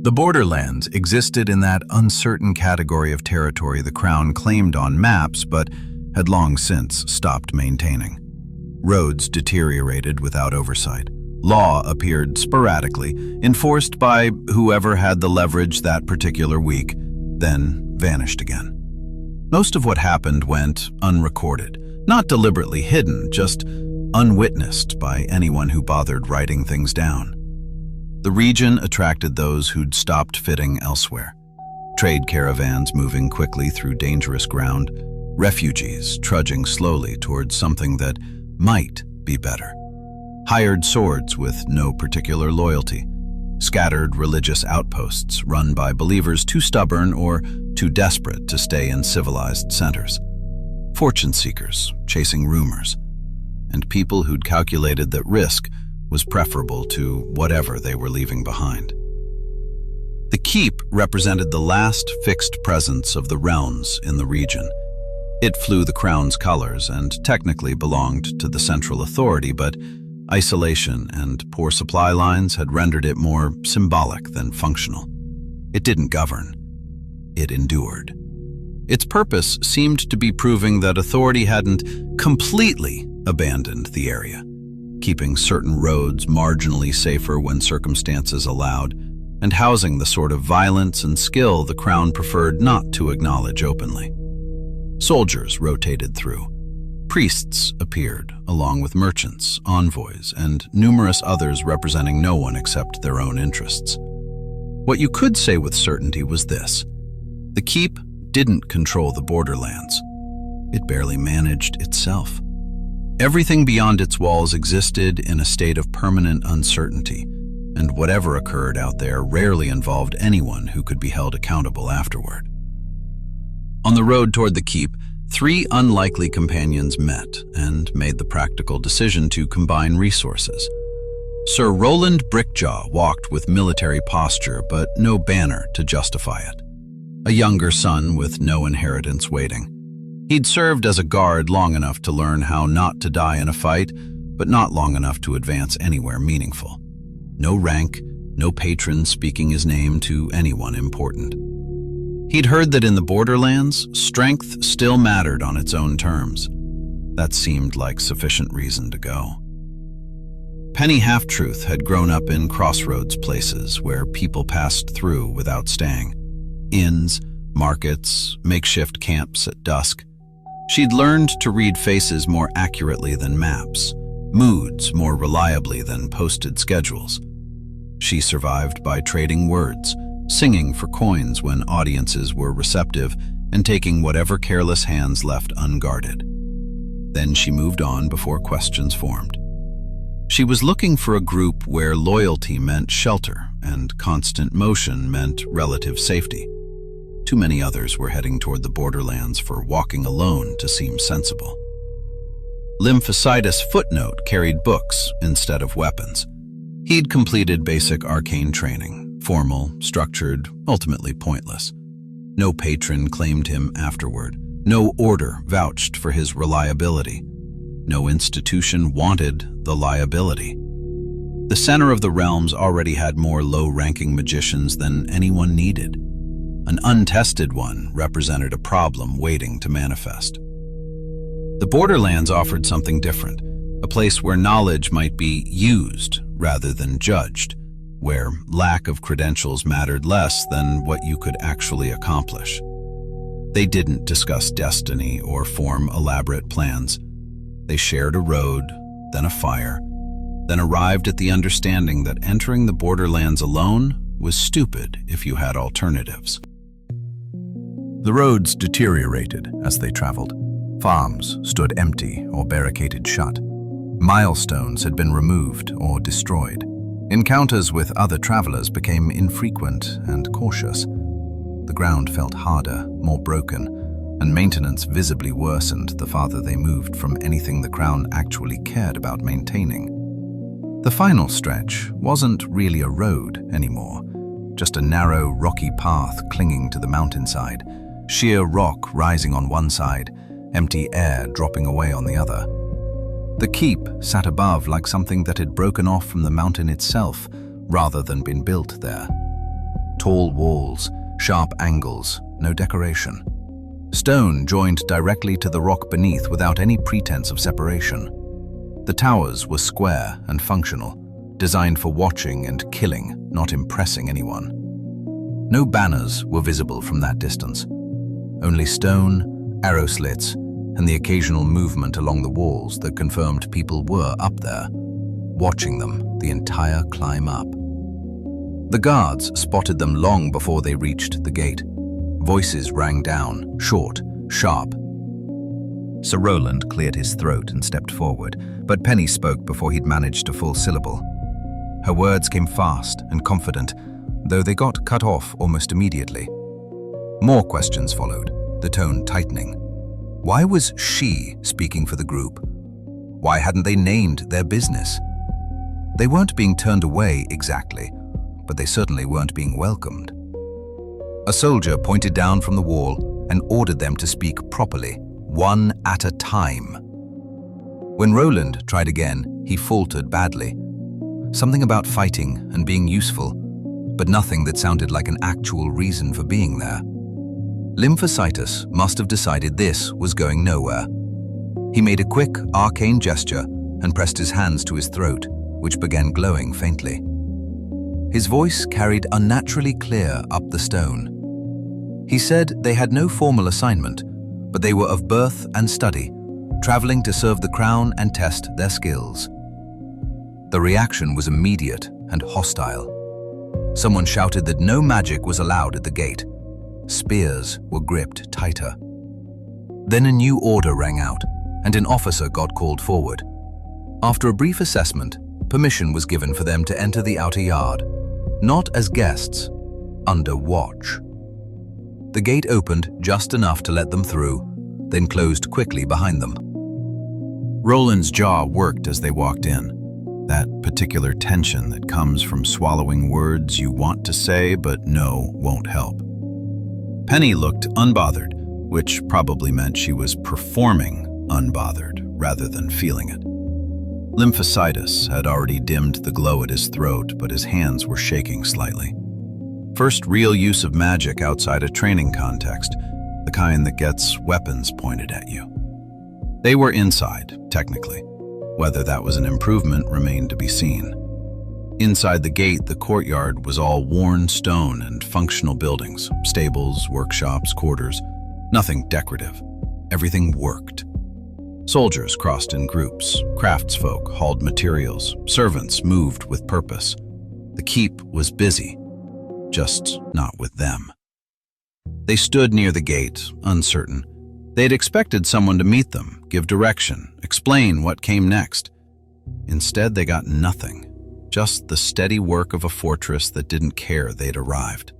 The Borderlands existed in that uncertain category of territory the Crown claimed on maps but had long since stopped maintaining. Roads deteriorated without oversight. Law appeared sporadically, enforced by whoever had the leverage that particular week, then vanished again. Most of what happened went unrecorded, not deliberately hidden, just unwitnessed by anyone who bothered writing things down. The region attracted those who'd stopped fitting elsewhere. Trade caravans moving quickly through dangerous ground, refugees trudging slowly towards something that might be better. Hired swords with no particular loyalty. Scattered religious outposts run by believers too stubborn or too desperate to stay in civilized centers. Fortune seekers chasing rumors. And people who'd calculated that risk was preferable to whatever they were leaving behind. The keep represented the last fixed presence of the realms in the region. It flew the Crown's colors and technically belonged to the central authority, but isolation and poor supply lines had rendered it more symbolic than functional. It didn't govern. It endured. Its purpose seemed to be proving that authority hadn't completely abandoned the area, keeping certain roads marginally safer when circumstances allowed, and housing the sort of violence and skill the Crown preferred not to acknowledge openly. Soldiers rotated through. Priests appeared, along with merchants, envoys, and numerous others representing no one except their own interests. What you could say with certainty was this: the keep didn't control the Borderlands. It barely managed itself. Everything beyond its walls existed in a state of permanent uncertainty, and whatever occurred out there rarely involved anyone who could be held accountable afterward. On the road toward the keep, 3 unlikely companions met and made the practical decision to combine resources. Sir Roland Brickjaw walked with military posture but no banner to justify it. A younger son with no inheritance waiting. He'd served as a guard long enough to learn how not to die in a fight, but not long enough to advance anywhere meaningful. No rank, no patron speaking his name to anyone important. He'd heard that in the Borderlands, strength still mattered on its own terms. That seemed like sufficient reason to go. Penny Half-Truth had grown up in crossroads places where people passed through without staying. Inns, markets, makeshift camps at dusk. She'd learned to read faces more accurately than maps, moods more reliably than posted schedules. She survived by trading words, singing for coins when audiences were receptive, and taking whatever careless hands left unguarded. Then she moved on before questions formed. She was looking for a group where loyalty meant shelter and constant motion meant relative safety. Too many others were heading toward the Borderlands for walking alone to seem sensible. Lymphocytus Footnote carried books instead of weapons. He'd completed basic arcane training, formal, structured, ultimately pointless. No patron claimed him afterward. No order vouched for his reliability. No institution wanted the liability. The center of the realms already had more low-ranking magicians than anyone needed. An untested one represented a problem waiting to manifest. The Borderlands offered something different, a place where knowledge might be used rather than judged, where lack of credentials mattered less than what you could actually accomplish. They didn't discuss destiny or form elaborate plans. They shared a road, then a fire, then arrived at the understanding that entering the Borderlands alone was stupid if you had alternatives. The roads deteriorated as they traveled. Farms stood empty or barricaded shut. Milestones had been removed or destroyed. Encounters with other travelers became infrequent and cautious. The ground felt harder, more broken, and maintenance visibly worsened the farther they moved from anything the Crown actually cared about maintaining. The final stretch wasn't really a road anymore, just a narrow, rocky path clinging to the mountainside, sheer rock rising on one side, empty air dropping away on the other. The keep sat above like something that had broken off from the mountain itself rather than been built there. Tall walls, sharp angles, no decoration. Stone joined directly to the rock beneath without any pretense of separation. The towers were square and functional, designed for watching and killing, not impressing anyone. No banners were visible from that distance. Only stone, arrow slits, and the occasional movement along the walls that confirmed people were up there, watching them the entire climb up. The guards spotted them long before they reached the gate. Voices rang down, short, sharp. Sir Roland cleared his throat and stepped forward, but Penny spoke before he'd managed a full syllable. Her words came fast and confident, though they got cut off almost immediately. More questions followed, the tone tightening. Why was she speaking for the group? Why hadn't they named their business? They weren't being turned away exactly, but they certainly weren't being welcomed. A soldier pointed down from the wall and ordered them to speak properly, one at a time. When Roland tried again, he faltered badly. Something about fighting and being useful, but nothing that sounded like an actual reason for being there. Lymphocytus must have decided this was going nowhere. He made a quick, arcane gesture and pressed his hands to his throat, which began glowing faintly. His voice carried unnaturally clear up the stone. He said they had no formal assignment, but they were of birth and study, traveling to serve the crown and test their skills. The reaction was immediate and hostile. Someone shouted that no magic was allowed at the gate. Spears were gripped tighter. Then a new order rang out, and an officer got called forward. After a brief assessment, permission was given for them to enter the outer yard, not as guests, under watch. The gate opened just enough to let them through, then closed quickly behind them. Roland's jaw worked as they walked in, that particular tension that comes from swallowing words you want to say but know won't help. Penny looked unbothered, which probably meant she was performing unbothered rather than feeling it. Lymphocytus had already dimmed the glow at his throat, but his hands were shaking slightly. First real use of magic outside a training context, the kind that gets weapons pointed at you. They were inside, technically. Whether that was an improvement remained to be seen. Inside the gate, the courtyard was all worn stone and functional buildings, stables, workshops, quarters. Nothing decorative. Everything worked. Soldiers crossed in groups, craftsfolk hauled materials, servants moved with purpose. The keep was busy, just not with them. They stood near the gate, uncertain. They'd expected someone to meet them, give direction, explain what came next. Instead, they got nothing, just the steady work of a fortress that didn't care they'd arrived.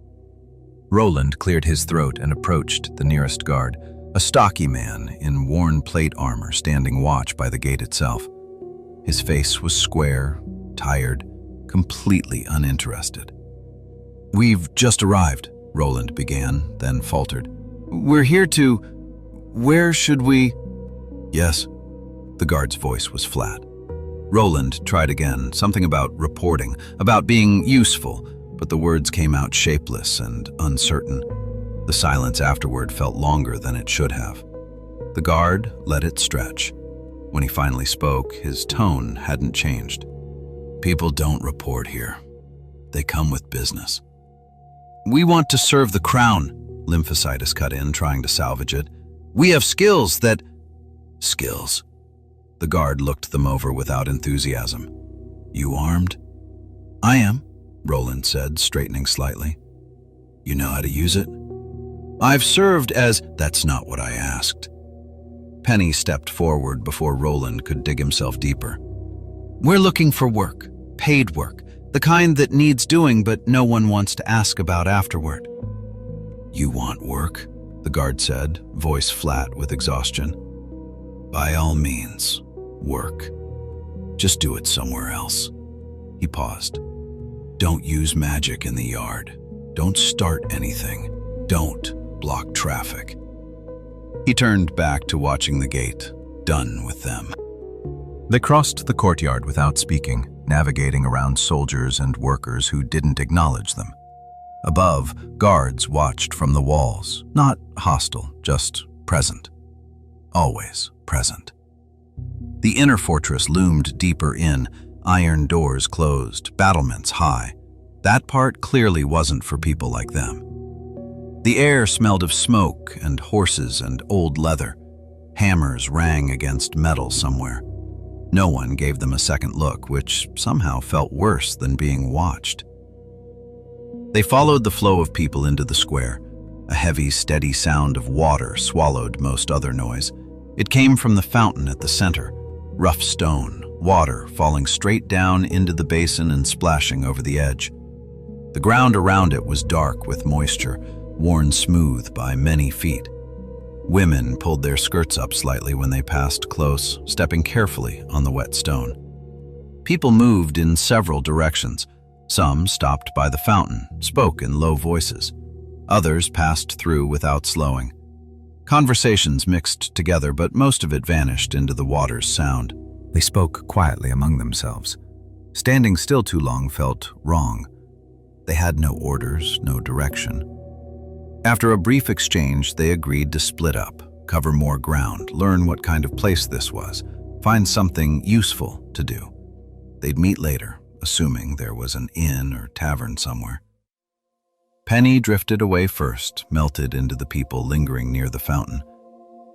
Roland cleared his throat and approached the nearest guard, a stocky man in worn plate armor standing watch by the gate itself. His face was square, tired, completely uninterested. "We've just arrived," Roland began, then faltered. "We're here to... Where should we..." "Yes." The guard's voice was flat. Roland tried again, something about reporting, about being useful, but the words came out shapeless and uncertain. The silence afterward felt longer than it should have. The guard let it stretch. When he finally spoke, his tone hadn't changed. "People don't report here. They come with business." "We want to serve the crown," Lymphocytus cut in, trying to salvage it. "We have skills that..." "Skills?" The guard looked them over without enthusiasm. "You armed?" "I am," Roland said, straightening slightly. "You know how to use it?" "I've served as..." "That's not what I asked." Penny stepped forward before Roland could dig himself deeper. "We're looking for work, paid work, the kind that needs doing but no one wants to ask about afterward." "You want work?" the guard said, voice flat with exhaustion. "By all means, work. Just do it somewhere else." He paused. "Don't use magic in the yard. Don't start anything. Don't block traffic." He turned back to watching the gate, done with them. They crossed the courtyard without speaking, navigating around soldiers and workers who didn't acknowledge them. Above, guards watched from the walls, not hostile, just present. Always present. The inner fortress loomed deeper in, iron doors closed, battlements high. That part clearly wasn't for people like them. The air smelled of smoke and horses and old leather. Hammers rang against metal somewhere. No one gave them a second look, which somehow felt worse than being watched. They followed the flow of people into the square. A heavy, steady sound of water swallowed most other noise. It came from the fountain at the center. Rough stone, water falling straight down into the basin and splashing over the edge. The ground around it was dark with moisture, worn smooth by many feet. Women pulled their skirts up slightly when they passed close, stepping carefully on the wet stone. People moved in several directions. Some stopped by the fountain, spoke in low voices. Others passed through without slowing. Conversations mixed together, but most of it vanished into the water's sound. They spoke quietly among themselves. Standing still too long felt wrong. They had no orders, no direction. After a brief exchange, they agreed to split up, cover more ground, learn what kind of place this was, find something useful to do. They'd meet later, assuming there was an inn or tavern somewhere. Penny drifted away first, melted into the people lingering near the fountain.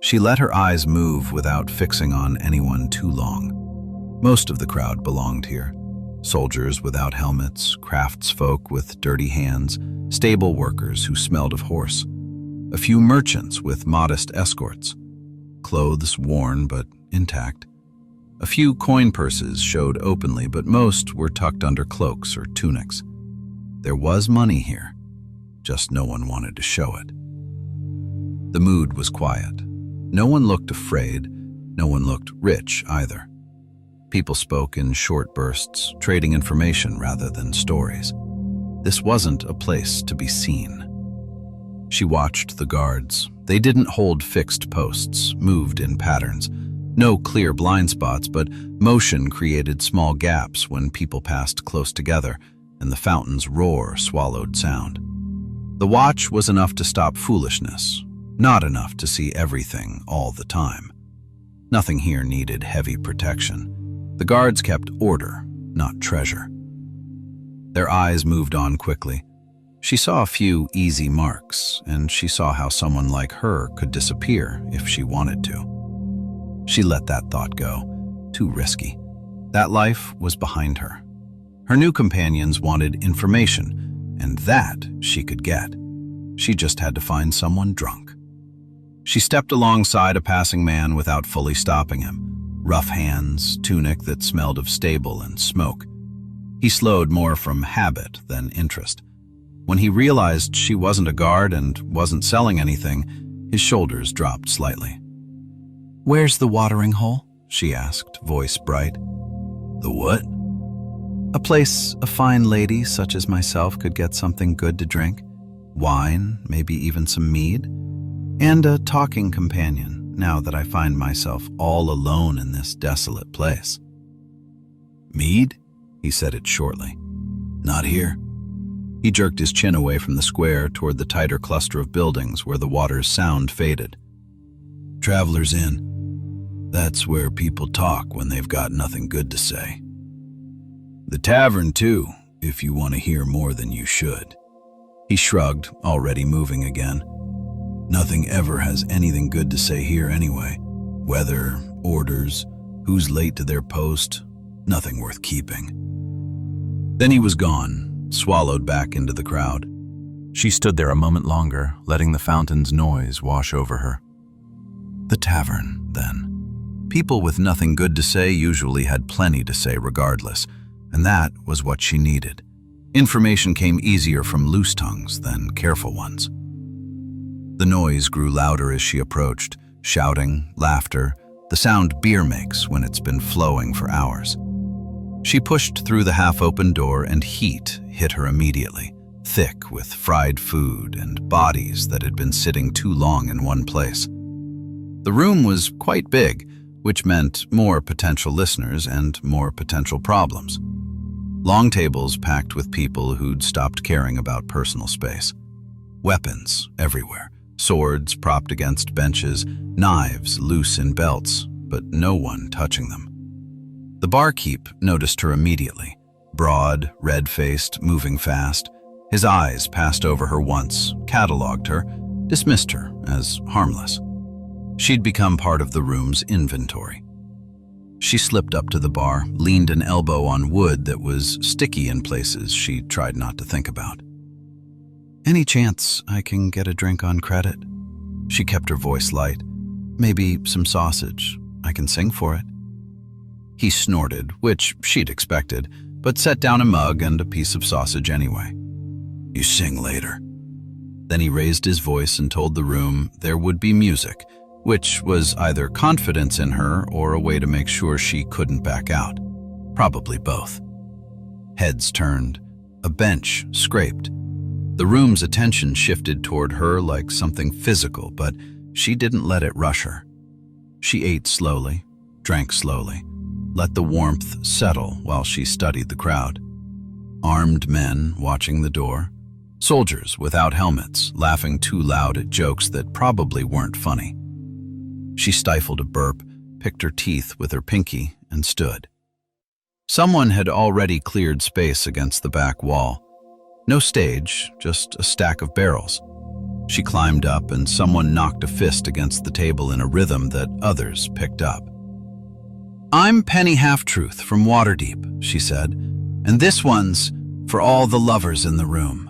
She let her eyes move without fixing on anyone too long. Most of the crowd belonged here. Soldiers without helmets, craftsfolk with dirty hands, stable workers who smelled of horse. A few merchants with modest escorts. Clothes worn but intact. A few coin purses showed openly, but most were tucked under cloaks or tunics. There was money here. Just no one wanted to show it. The mood was quiet. No one looked afraid. No one looked rich either. People spoke in short bursts, trading information rather than stories. This wasn't a place to be seen. She watched the guards. They didn't hold fixed posts, moved in patterns. No clear blind spots, but motion created small gaps when people passed close together, and the fountain's roar swallowed sound. The watch was enough to stop foolishness, not enough to see everything all the time. Nothing here needed heavy protection. The guards kept order, not treasure. Their eyes moved on quickly. She saw a few easy marks, and she saw how someone like her could disappear if she wanted to. She let that thought go. Too risky. That life was behind her. Her new companions wanted information, and that she could get. She just had to find someone drunk. She stepped alongside a passing man without fully stopping him. Rough hands, tunic that smelled of stable and smoke. He slowed more from habit than interest. When he realized she wasn't a guard and wasn't selling anything, his shoulders dropped slightly. "Where's the watering hole?" she asked, voice bright. "The what?" "A place a fine lady such as myself could get something good to drink. Wine, maybe even some mead. And a talking companion, now that I find myself all alone in this desolate place." "Mead?" He said it shortly. "Not here." He jerked his chin away from the square toward the tighter cluster of buildings where the water's sound faded. "Travelers Inn. That's where people talk when they've got nothing good to say. The tavern, too, if you want to hear more than you should." He shrugged, already moving again. "Nothing ever has anything good to say here anyway. Weather, orders, who's late to their post, nothing worth keeping." Then he was gone, swallowed back into the crowd. She stood there a moment longer, letting the fountain's noise wash over her. The tavern, then. People with nothing good to say usually had plenty to say regardless, and that was what she needed. Information came easier from loose tongues than careful ones. The noise grew louder as she approached, shouting, laughter, the sound beer makes when it's been flowing for hours. She pushed through the half-open door and heat hit her immediately, thick with fried food and bodies that had been sitting too long in one place. The room was quite big, which meant more potential listeners and more potential problems. Long tables packed with people who'd stopped caring about personal space. Weapons everywhere, swords propped against benches, knives loose in belts, but no one touching them. The barkeep noticed her immediately. Broad, red-faced, moving fast. His eyes passed over her once, catalogued her, dismissed her as harmless. She'd become part of the room's inventory. She slipped up to the bar, leaned an elbow on wood that was sticky in places she tried not to think about. "Any chance I can get a drink on credit?" She kept her voice light. "Maybe some sausage. I can sing for it." He snorted, which she'd expected, but set down a mug and a piece of sausage anyway. "You sing later." Then he raised his voice and told the room there would be music, which was either confidence in her or a way to make sure she couldn't back out. Probably both. Heads turned. A bench scraped. The room's attention shifted toward her like something physical, but she didn't let it rush her. She ate slowly, drank slowly, let the warmth settle while she studied the crowd. Armed men watching the door. Soldiers without helmets, laughing too loud at jokes that probably weren't funny. She stifled a burp, picked her teeth with her pinky, and stood. Someone had already cleared space against the back wall. No stage, just a stack of barrels. She climbed up and someone knocked a fist against the table in a rhythm that others picked up. "I'm Penny Half-Truth from Waterdeep," she said, "and this one's for all the lovers in the room."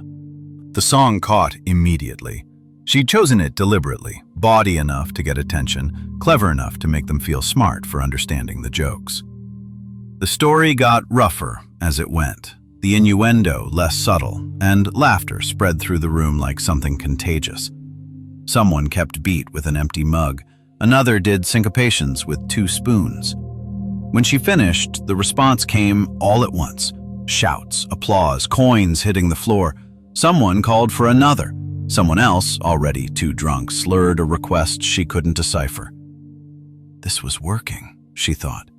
The song caught immediately. She'd chosen it deliberately, bawdy enough to get attention, clever enough to make them feel smart for understanding the jokes. The story got rougher as it went, the innuendo less subtle, and laughter spread through the room like something contagious. Someone kept beat with an empty mug, another did syncopations with 2 spoons. When she finished, the response came all at once. Shouts, applause, coins hitting the floor. Someone called for another. Someone else, already too drunk, slurred a request she couldn't decipher. This was working, she thought.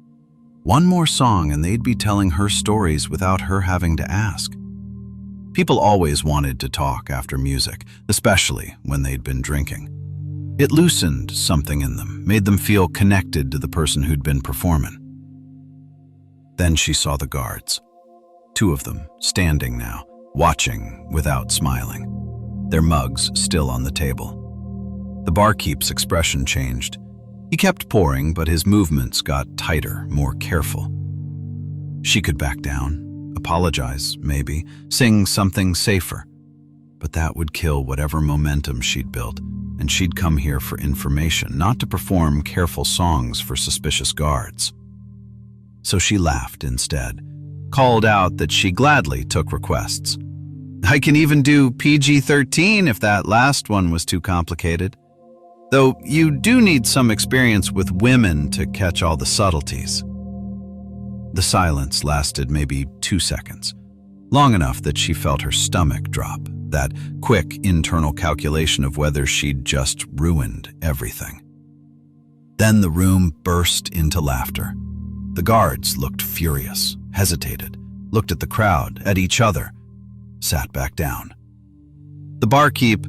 One more song and they'd be telling her stories without her having to ask. People always wanted to talk after music, especially when they'd been drinking. It loosened something in them, made them feel connected to the person who'd been performing. Then she saw the guards. 2 of them, standing now, watching without smiling. Their mugs still on the table. The barkeep's expression changed. He kept pouring, but his movements got tighter, more careful. She could back down, apologize, maybe, sing something safer. But that would kill whatever momentum she'd built, and she'd come here for information, not to perform careful songs for suspicious guards. So she laughed instead, called out that she gladly took requests. "I can even do PG-13 if that last one was too complicated. Though you do need some experience with women to catch all the subtleties." The silence lasted maybe 2 seconds, long enough that she felt her stomach drop, that quick internal calculation of whether she'd just ruined everything. Then the room burst into laughter. The guards looked furious, hesitated, looked at the crowd, at each other, sat back down. The barkeep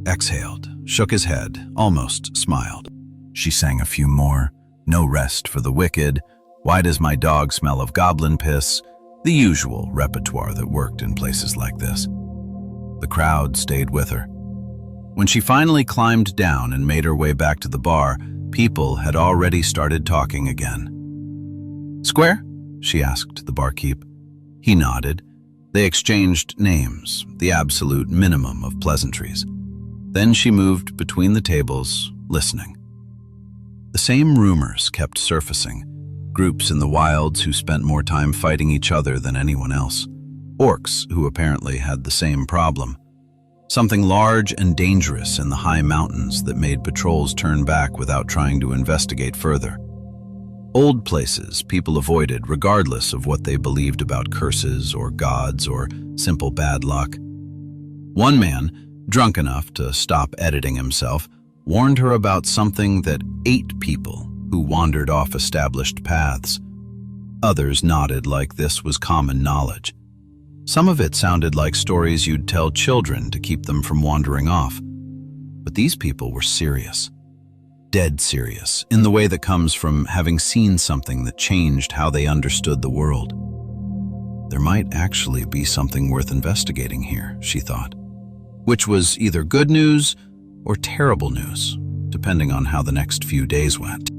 exhaled, shook his head, almost smiled. She sang a few more. No rest for the wicked. Why does my dog smell of goblin piss? The usual repertoire that worked in places like this. The crowd stayed with her. When she finally climbed down and made her way back to the bar, people had already started talking again. "Square?" she asked the barkeep. He nodded. They exchanged names, the absolute minimum of pleasantries. Then she moved between the tables, listening. The same rumors kept surfacing. Groups in the wilds who spent more time fighting each other than anyone else. Orcs who apparently had the same problem. Something large and dangerous in the high mountains that made patrols turn back without trying to investigate further. Old places people avoided regardless of what they believed about curses or gods or simple bad luck. One man, drunk enough to stop editing himself, warned her about something that ate people who wandered off established paths. Others nodded like this was common knowledge. Some of it sounded like stories you'd tell children to keep them from wandering off. But these people were serious. Dead serious, in the way that comes from having seen something that changed how they understood the world. There might actually be something worth investigating here, she thought, which was either good news or terrible news, depending on how the next few days went.